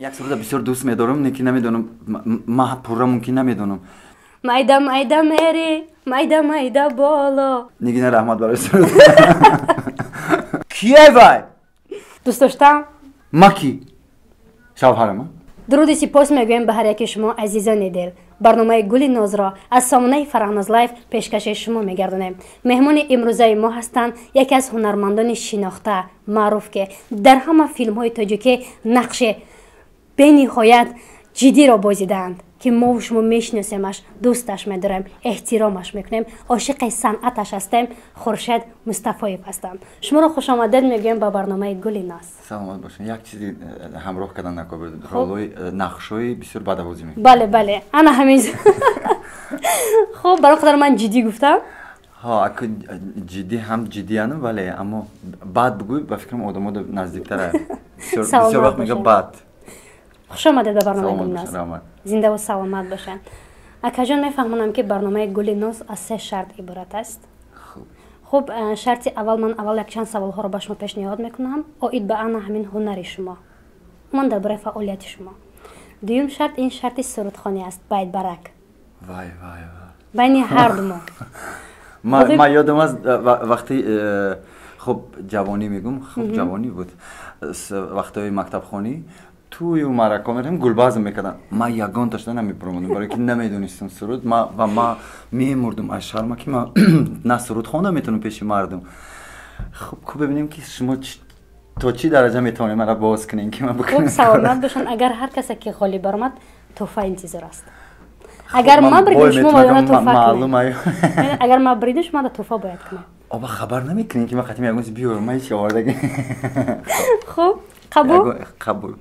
یک سرود بسیار دوست می‌دارم که نمی‌دونم ما پورا ممکن نمی‌دونم. Майда майда мери, майда майда بالا. نگین رحمت برای سرود. کیه وای؟ دوست داشتم؟ ماکی. شوهرم. درودی سپاس میگویم به هر یک شما عزیزان دل. برنامه گل ناز را از سامانه فرهناز لایف پیشکش شما میگردانیم. مهمان امروزه ما هستند یکی از هنرمندان شناخته معروف که در همه فیلم های تاجیکی نقش بینهایت جدی را بازیدند که ما و شما میشناسیمش، دوستش می‌داریم، احترامش میکنیم، عاشق صنعتش هستیم. خورشید مصطفی هستم. شما را خوش آمدید میگویم به برنامه گل ناز. سلامت باشین. یک چیزی همراه کردن نکرد. رولای نقشای بسیار بد بازی میکنه. بله بله انا همین. خب برای خاطر من جدی گفتم. ها اگه جدی هم جدی انم ولی اما بعد بگوی با فکرم آدم‌ها نزدیک‌تره. بسیار وقت میگه بعد. خوش آمدید به برنامه گل ناز. زنده و سلامت باشین. اکا جان میفهمونم که برنامه گل ناز از 3 شرط عبارت است. خب شرط اول من اول یک چند سوال ها رو به شما پیشنهاد میکنم اوید به انا همین هنر شما. من درباره فعالیت شما. دوم شرط این شرط سرودخوانی است باید برک. وای وای بین هر دو ما یادم از وقتی خب جوانی میگم خب جوانی بود وقتی مکتب خونی توی مرکه میرم گلباز میکردم ما یگان داشتم نمیپرمودم برای که نمیدونستم سرود ما میمردم از شرم که ما نه سرود خوانده میتونم پیش مردم. خب ببینیم که شما تا چی درجه میتونید مرا باز کنین که من بکنم. خب سلامت باشن. اگر هر کسی که خالی برآمد توفه انتظار است. اگر ما بریدم شما باید توفه کنید. اگر ما بریدم شما توفه باید کنید. آبا خبر نمیکنین که من خاطر میگم بیارم من چی آوردگی. خب قبول.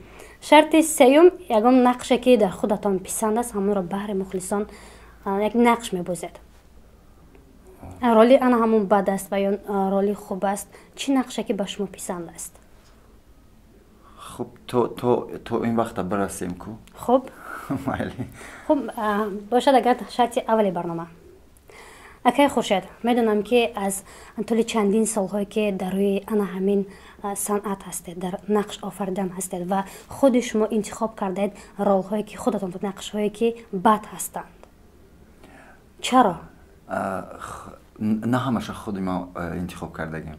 شرط سیوم یگان نقشی که در خودتان پسند است همون را بهر مخلصان یک نقش میبازید. رولی آن همون بد است و یا رولی خوب است. چی نقشی که به شما پسند است؟ خب تو این وقت برسیم کو. خب خب باشد اگر شرط اولی برنامه. اکای خورشید میدونم که از طول چندین سالهایی که در روی آن همین صنعت هستید، در نقش آفریدن هستید و خود شما انتخاب کردید رول هایی که خودتان تو نقش هایی که بد هستند. چرا؟ نه همش خود ما انتخاب کردیم.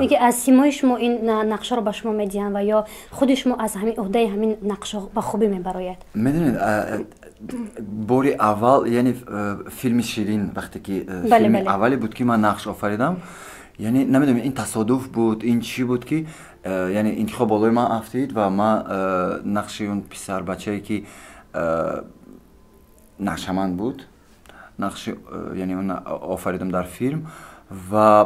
میگه از سیمای شما این نقشه رو به شما میدین و یا خود شما از همین عهده همین نقشه به خوبی میبراید؟ میدونید باری اول یعنی فیلم شیرین وقتی که فیلم اولی بود که من نقش آفریدم یعنی نمیدونم این تصادف بود این چی بود که یعنی انتخاب بالای من افتید و من نقش اون پسر بچه‌ای که نقشمند بود نقش یعنی اون آفریدم در فیلم و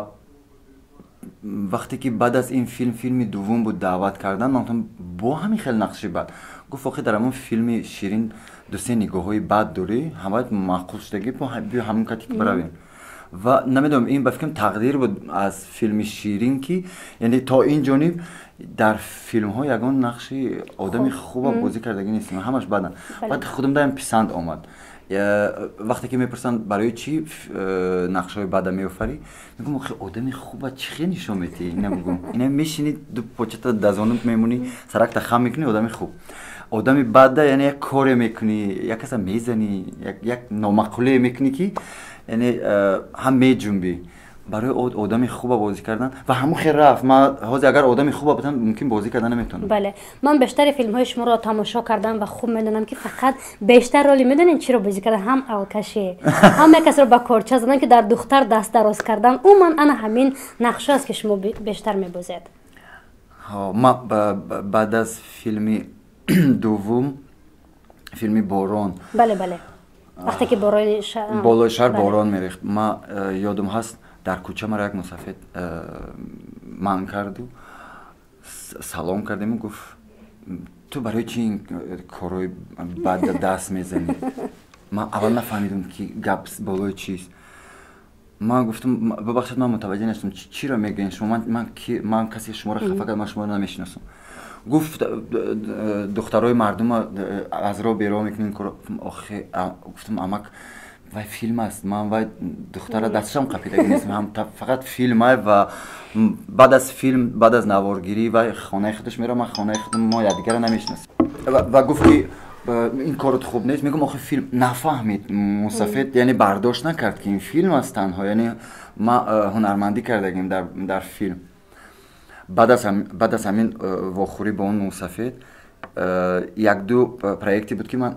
وقتی که بعد از این فیلم دوم بود دعوت کردن من گفتم با همین خیلی نقشی بد گفت آخه در همون فیلم شیرین دو سه نگاه‌های بد داری همه معقول شدگی بیا همون کتی که برویم و نمیدونم این به فکرم تقدیر بود از فیلم شیرین که یعنی تا این جانب در فیلم ها یگان نقشی آدمی خوب بازی کردگی نیستیم همش بدن بعد خودم دارم پسند آمد وقتی که میپرسن برای چی نقشای بد میآفری میگم آخه آدمی خوبه چی نشون میدی نمیگم اینا میشینی دو پوچتا دزانت میمونی سرک خم میکنی آدمی خوب آدمی بد یعنی یک کاری میکنی یک کس میزنی یک نامعقوله میکنی که یعنی هم میجنبی برای آدمی خوب بازی کردن و همون خیر رفت من حاضر اگر آدمی خوب بودم ممکن بازی کردن نمیتونم. بله من بیشتر فیلم های شما رو تماشا کردم و خوب میدونم که فقط بیشتر رولی میدونین چی رو بازی کردن هم الکشی هم یک کس رو با کورچه زدن که در دختر دست دراز کردن او من انا همین نقشه است که شما بیشتر میبازید. ها ما بعد از فیلم دوم فیلم باران بله وقتی که بالای شهر باران میریخت ما یادم هست در کوچه مرا یک مسافر من کرد و سلام کردیم و گفت تو برای چی این کارهای بد دست میزنی؟ من اول نفهمیدم که گپ بالای چیست. من گفتم ببخشید من متوجه نشدم چی را میگین شما من کسی شما را خفه کردم من شما را نمیشناسم. گفت دخترای مردم از راه بیرون میکنین کار آخه گفتم امک وای فیلم است من وای دختره دستشم قپیدگی نیستم هم فقط فیلم های و بعد از فیلم بعد از نوارگیری و خانه خودش میرم من خانه خودم ما یادگار نمیشناسم و گفت که این کارت خوب نیست میگم آخه فیلم نفهمید مسافت یعنی برداشت نکرد که این فیلم است تنها یعنی ما هنرمندی کردیم در فیلم بعد از همین واخوری با اون مسافت یک دو پروژه‌ای بود که من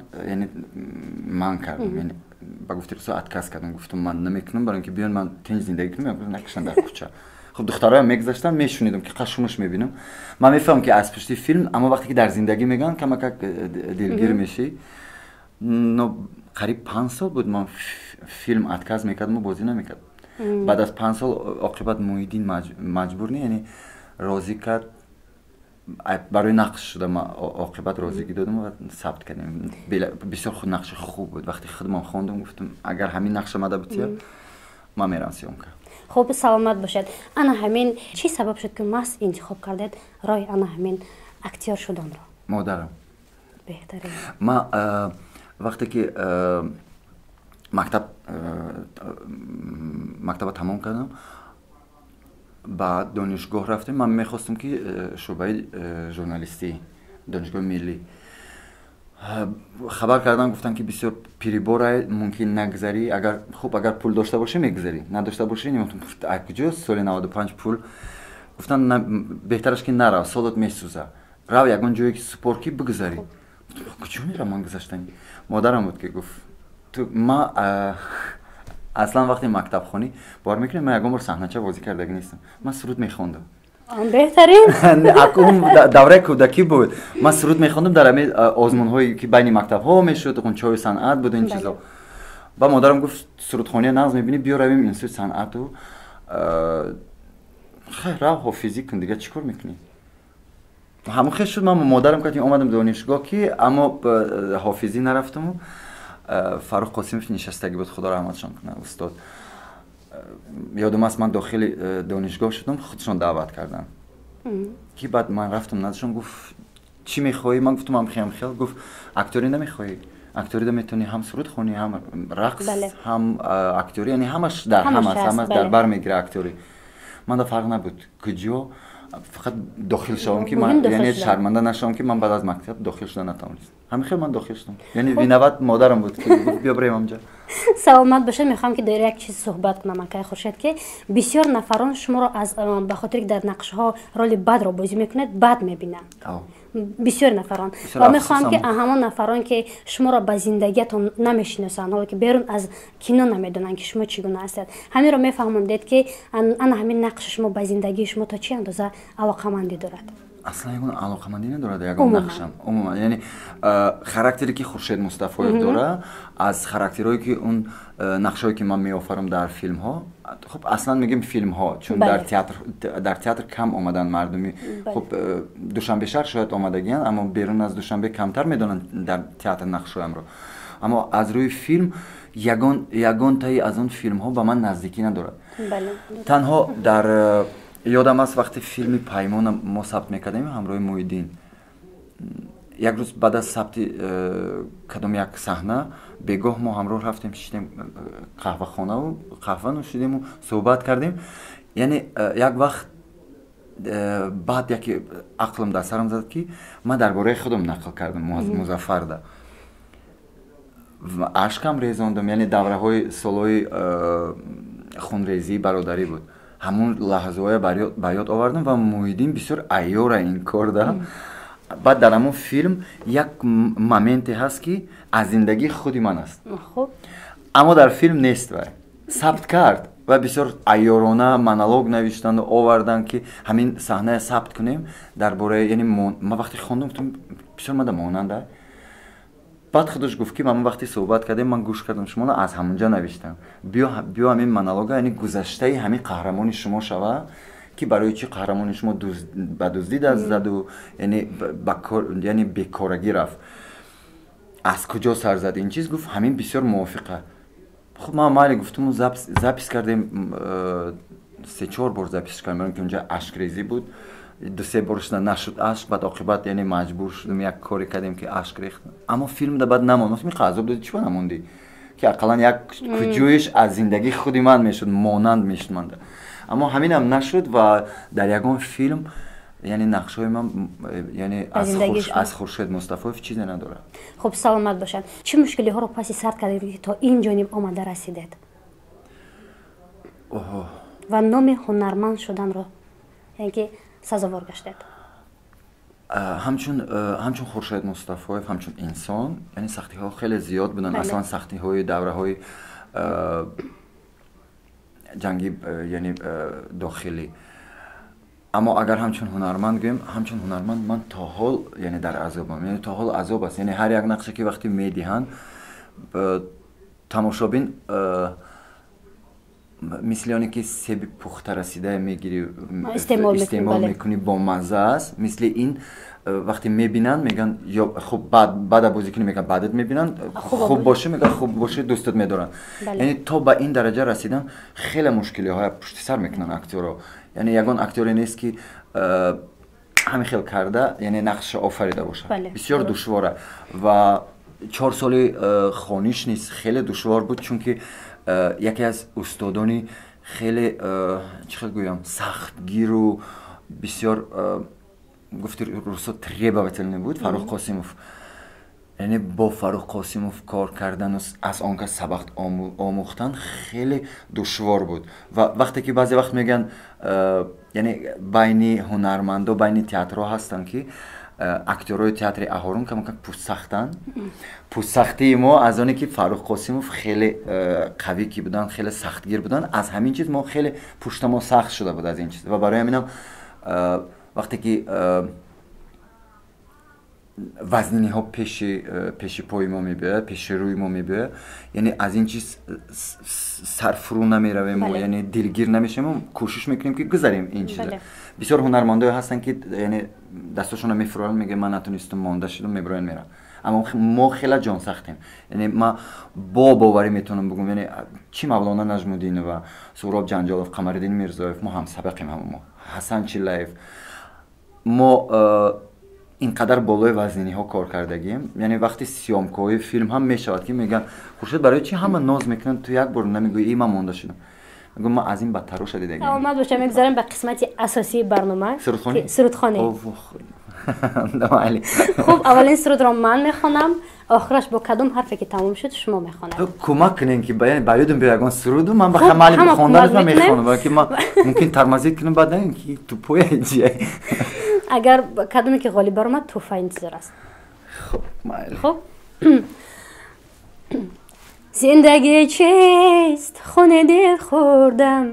کردم یعنی با گفتی رسو ادکاس کردم گفتم من نمیکنم برای اینکه بیان من تنج زندگی کنم نکشن در کوچه خب دخترها میگذاشتن میشونیدم که قشمش میبینم من میفهمم که از پشت فیلم اما وقتی که در زندگی میگن کمک دلگیر میشی قریب 5 سال بود من فیلم ادکاس میکردم و بازی نمیکردم بعد از 5 سال عاقبت محیدین مجبور نی یعنی راضی کرد برای نقش شدم عاقبت راضیگی دادم و ثبت کردم بسیار خود نقش خوب بود وقتی خودم خواندم گفتم اگر همین نقش ماده بتیه ما میرم سیوم کردم خوب سلامت باشد انا همین چی سبب شد که ماست انتخاب کردید رای انا همین اکتر شدن را مادرم بهتره ما وقتی که مکتب تمام کردم بعد دانشگاه رفتم من میخواستم که شعبه ژورنالیستی دانشگاه ملی خبر کردن گفتن که بسیار پیریبور ممکن نگذری اگر پول داشته باشی میگذری نداشته باشی نمیتونی کجا سال 95 پول گفتن بهترش که نرو سالت میسوزه رو یگان جایی که سپور کی بگذاری کجا میرم من گذاشتن مادرم بود که گفت تو ما اصلا وقتی مکتب خونی بار میکنیم من یکم بار صحنه‌چه بازی کردگی نیستم من سرود میخوندم بهترین اون دوره کودکی بود من سرود میخوندم در همین آزمون هایی که بین مکتب ها میشد قنچه صنعت بود این چیزا با مادرم گفت سرودخوانی نغز میبینی بیا رویم اینستیتوت صنعت و خیر راه حافظی کن دیگه چیکار میکنی همون خیلی شد من مادرم گفتم اومدم دانشگاه که اما حافظی نرفتم فاروق قاسموف نشستگی بود خدا رحمتشان کنه استاد یادم است من داخل دانشگاه شدم خودشون دعوت کردن که بعد من رفتم نزدشون گفت چی میخوای من گفتم من خیام خیال گفت اکتوری نمیخوای اکتوری ده میتونی هم سرود خونی هم رقص هم اکتوری یعنی همش در همش در بر میگیره اکتوری من دا فرق نبود کجا فقط داخل شدم که من یعنی شرمنده نشم که من بعد از مکتب داخل شدم نتونستم همین خیلی من داخل شدم یعنی بینوات مادرم بود که بیا بریم اونجا سلامت باشید میخوام که در یک چیز صحبت کنم مکای خورشید که بسیار نفران شما را از به خاطر که در نقش ها رول بد را بازی میکنید بد میبینن بسیار نفران و میخوام که همان نفران که شما را به زندگیتون نمیشناسن حالا که بیرون از کینو نمیدونن که شما چگونه هستید همین را میفهموندید که انا همین نقش شما به زندگی شما تا چه اندازه علاقمندی دارد اصلا یگون علاقمندی ندارد یگون نقشم عموما یعنی خاراکتری که خورشید مصطفی داره از خاراکترهایی که اون نقشایی که من میآفرم در فیلم ها خب اصلا میگیم فیلم ها چون در تئاتر کم اومدن مردمی خب دوشنبه شهر شاید اومدگیان اما بیرون از دوشنبه کمتر میدونن در تئاتر نقشایم رو اما از روی فیلم یگان تایی از اون فیلم ها با من نزدیکی ندارد تنها در یادم است وقتی فیلم پیمان ما ثبت میکردیم همراه محیدین یک روز بعد از ثبت کدام یک صحنه بگاه ما همراه رفتیم شدیم قهوه خانه و قهوه نوشیدیم و صحبت کردیم یعنی یک وقت بعد یکی عقلم در سرم زد که من درباره خودم نقل کردم مظفر ده و اشکم ریزاندم یعنی دوره های سالهای خونریزی برادری بود همون لحظه های به یاد آوردم و محیدین بسیار عیار این کار ده بعد در همون فیلم یک مومنتی هست که از زندگی خودی من است اما در فیلم نیست و ثبت کرد و بسیار عیارانه مونولوگ نوشتن و آوردن که همین صحنه ثبت کنیم درباره یعنی ما وقتی خواندم گفتم بسیار مده ماننده بعد خودش گفت که من وقتی صحبت کردیم من گوش کردم شما از همونجا نوشتم بیا همین مونولوگ یعنی گذشته همین قهرمانی شما شوه که برای چی قهرمان شما دزدی دست زد و یعنی بیکارگی رفت از کجا سر زد این چیز گفت همین بسیار موافقه خب ما مالی گفتم زپیس کردیم 3-4 بار زپیس کردیم که اونجا اشک ریزی بود 2-3 بارش نشد اشک بعد عاقبت یعنی مجبور شدیم یک کاری کردیم که اشک ریخت اما فیلم ده بعد نموند مثلا قضا دادی چی نموندی که اقلا یک کجویش از زندگی خودی من میشد، مانند میشد من. اما همین هم نشد و در یگان فیلم یعنی نقشای من یعنی از خورشید مصطفی چیزی نداره. خب سلامت باشن. چه مشکلی ها رو پس سر کردید که تا این جانب آمده رسیدید؟ و نام هنرمند شدن رو یعنی که سزاوار گشتید؟ همچون خورشید مصطفی همچون انسان یعنی سختی ها خیلی زیاد بودن. اصلا سختی های دوره های جنگی یعنی داخلی. اما اگر همچون هنرمند گویم، همچون هنرمند من تا حال یعنی در عذابم، یعنی تا حال عذاب است. یعنی هر یک نقشه که وقتی میدیهن تماشابین مثل آنی که سیب پخته رسیده میگیری استعمال میکنی با مزه است، مثل این وقتی میبینن میگن یا خب بعد بازی کنی میگن بعدت میبینن خوب باشه، میگن خوب باشه دوستت میدارن. یعنی تا به این درجه رسیدن خیلی مشکلی های پشت سر میکنن اکتورها. یعنی یگان اکتوری نیست که همین خیلی کرده یعنی نقش آفریده باشه. بسیار دشواره و 4 سال خانیش نیست، خیلی دشوار بود چون که یکی از استادانی خیلی چه گویم سختگیر و بسیار گفتی روسا تریباوتلنی بود، فاروق قاسموف. یعنی با فاروق قاسموف کار کردن و از آنکه سبق آموختن خیلی دشوار بود. و وقتی که بعضی وقت میگن یعنی بین هنرمندا بین تئاترها هستن که اکتورای تئاتر اهارون که ممکن پوست سختن، پوست سختی ما از آنی که فاروق قاسموف خیلی قوی کی بودن، خیلی سختگیر بودن، از همین چیز ما خیلی پشت ما سخت شده بود از این چیز. و برای همینم وقتی که وزنینی ها پیش پای ما میبه، پیش روی ما میبه، یعنی از این چیز سرفرو نمیرویم ما، یعنی دلگیر نمیشیم و کوشش میکنیم که گذاریم این چیزا. بسیار هنرمندای هستن که یعنی دستاشون رو میفرالن، میگه من نتونستم مانده شدم میبرن میرن. اما ما خیلی جان سختیم. یعنی ما با باوری میتونم بگم یعنی چی مولانا نجم‌الدین و سهراب جنجالوف، قمرالدین میرزایف ما هم سبقیم، هم ما حسن چلایف، ما اینقدر بالای وزنینی ها کار کردگیم. یعنی وقتی سیامکوی فیلم هم میشود که میگن خورشید برای چی همه ناز میکنن تو یک بار نمیگوی ای من مونده شدم، میگم ما از این بدتر شده دیگه. ما باشه میگذاریم به قسمت اساسی برنامه سرودخوانی. خب اولین سرود رو من میخوانم، آخرش با کدوم حرفی که تموم شد شما میخوانید. تو کمک کنین که بیادم بیاگان سرود من به خمالی بخوندن میخوانم ولی ما ممکن ترمزید کنیم بعد اینکه تو پوی جای اگر کدومی که غالب برآمد توفه انتظار است. خب مایل. خب زندگی چیست خونه دل خوردم،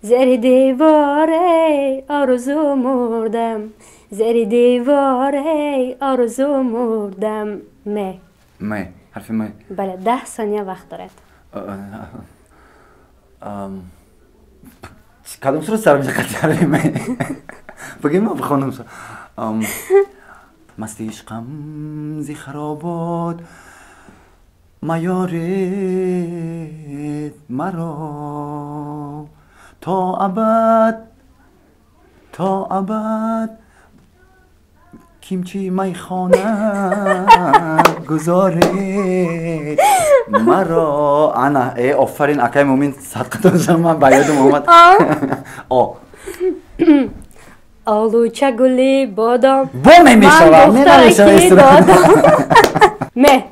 زیر دیواره آرزو مردم، زیر دیواره آرزو مردم. می حرف می. بله 10 ثانیه وقت دارد. کدوم سر سرم قطعه می بگیم ما بخونم مستی عشقم زی خرابات میارید مرا تا ابد کیمچی میخانه گذارید مرا. انا آفرین اکای مومین صدقتون شما من بیادم اومد. آلوچه گلی بادام با میشوم نه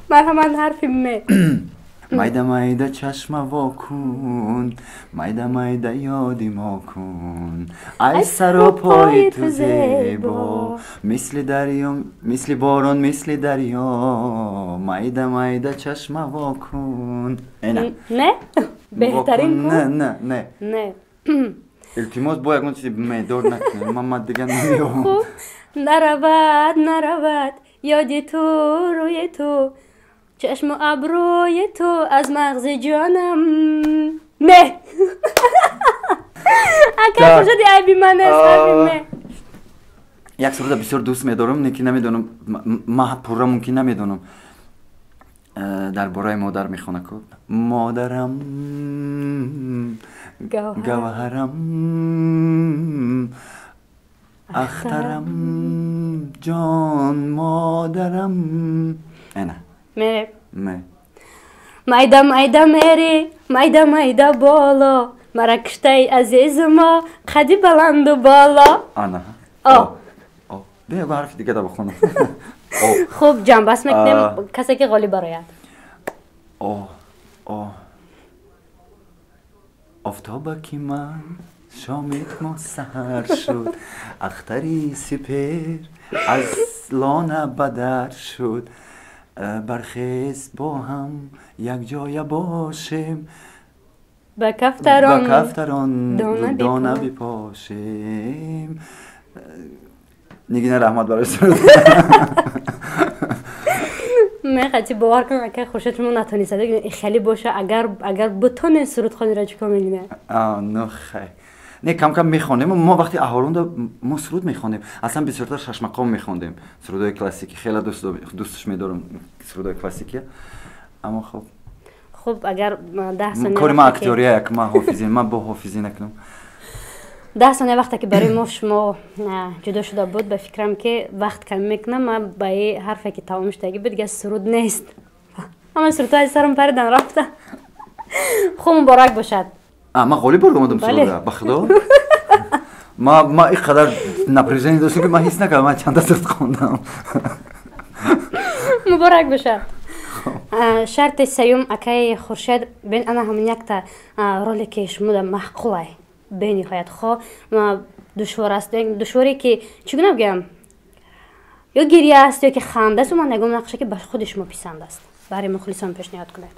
مرحمت حرف می. مایده مایده چشم واکن، مایده مایده یادی ما کن، ای سر و پای تو زیبا مثل دریا، مثل باران مثل دریا، مایده مایده چشم واکن. نه بهترین کن. نه التماس با یکون چیزی میدار نکنه من دیگه نمیام. نرود یادی تو روی تو چشم و ابروی تو از مغز جانم. نه اگر کجا دی عیبی من است. یک سرود بسیار دوست میدارم نیکی نمیدونم ما پورا ممکن نمیدونم در برای مادر میخونه که مادرم گوهرم اخترم جان مادرم اینا میره می майда майда мери майда майда боло мара киштаи азизумо қади баланду боло. آنا بیا با حرف دیگه دا بخونم. خوب جنبست میکنیم کسی که غالب براید. آفتابکی من شامت ما سهر شد اختری سپر از لانه بدر شد برخیز با هم یک جای باشیم با کفتران دانه بپاشیم. نگین رحمت برای سرود. من خیلی باور کنم که خوشتون نتونید این خیلی باشه اگر بتونه سرود خانی را چیکار میگه. نه خیلی نه کم میخونیم. ما وقتی اهورون ما سرود میخونیم اصلا بسیار شش مقام میخوندیم. سرودهای کلاسیکی خیلی دوستش میدارم سرودهای کلاسیکی. اما خب اگر 10 ثانیه کاری ما اکتوریه یک ما حافظی ما با حافظی نکنم. 10 ثانیه وقتی که برای ما شما جدا شده بود به فکرم که وقت کم میکنم من با این حرفی که تمام شدگی بود دیگه سرود نیست. اما سرودها از سرم پردن رفته. خوب مبارک باشد. ما غالی بردم آدم سروده بخدا. ما اینقدر نپریزنی داشتم که من حس نکردم من چند تا سرود خوندم. مبارک باشد. شرط سیوم اکای خورشید بین انا هم یک تا رولی که شما محقوله به نهایت خواه دشوار است. دشواری که چگونه بگم یا گریه است یا که خنده است و من نگم نقشه که به خود شما پسند است. برای مخلصان پیشنهاد کنید.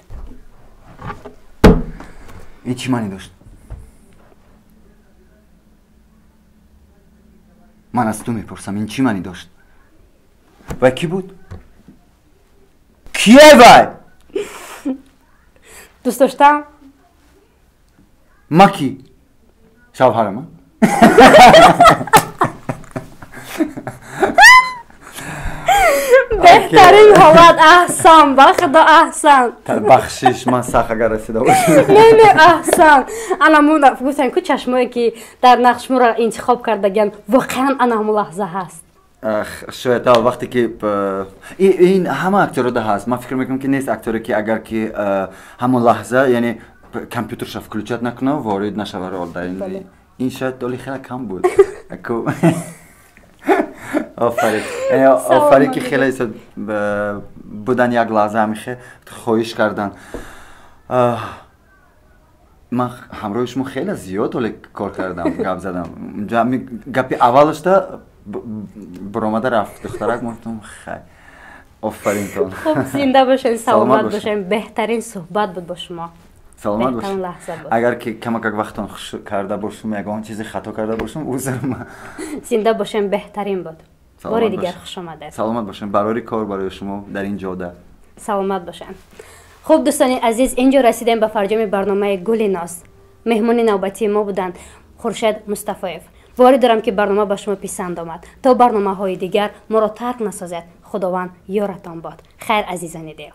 این چی معنی داشت؟ من از تو میپرسم این چی معنی داشت؟ و کی بود؟ کیه وای؟ دوست داشتم؟ ما کی؟ شوهر من؟ بهترین حالت احسان با خدا احسان. بخشش من سخت اگر رسیده باشم. نه احسان. انا مون گفتم که چشمایی که در نقش را انتخاب کردگن واقعا انا هم لحظه هست. شاید وقتی که این همه اکتورها ده هست. من فکر میکنم که نیست اکتوری که اگر که همون لحظه یعنی کامپیوترش включать نکنه وارد نشه رول در این شاید دالی خیلی کم بود. آفرین که خیلی بودن یک لحظه همیشه خواهش کردن. من همراه شما خیلی زیاد کار کردم گپ زدم. گپی اولش تا برآمده رفت دخترک گفتم خیلی آفرین تون. خوب زنده باشین سلامت باشین. بهترین صحبت بود با شما. سلامت باشین. اگر که کمک وقتان کرده باشم یگان چیزی خطا کرده باشم عذرم. زنده باشین بهترین بود. بار دیگر خوش آمدید. سلامت باشین. برای کار برای شما در این جاده. سلامت باشین. خوب دوستان عزیز اینجا رسیدیم به فرجام برنامه گل ناز. مهمون نوبتی ما بودند خورشید مصطفی‌اف. وارد دارم که برنامه به شما پسند آمد. تا برنامه های دیگر ما را ترک نسازید. خداوند یارتان باد. خیر عزیزان دل.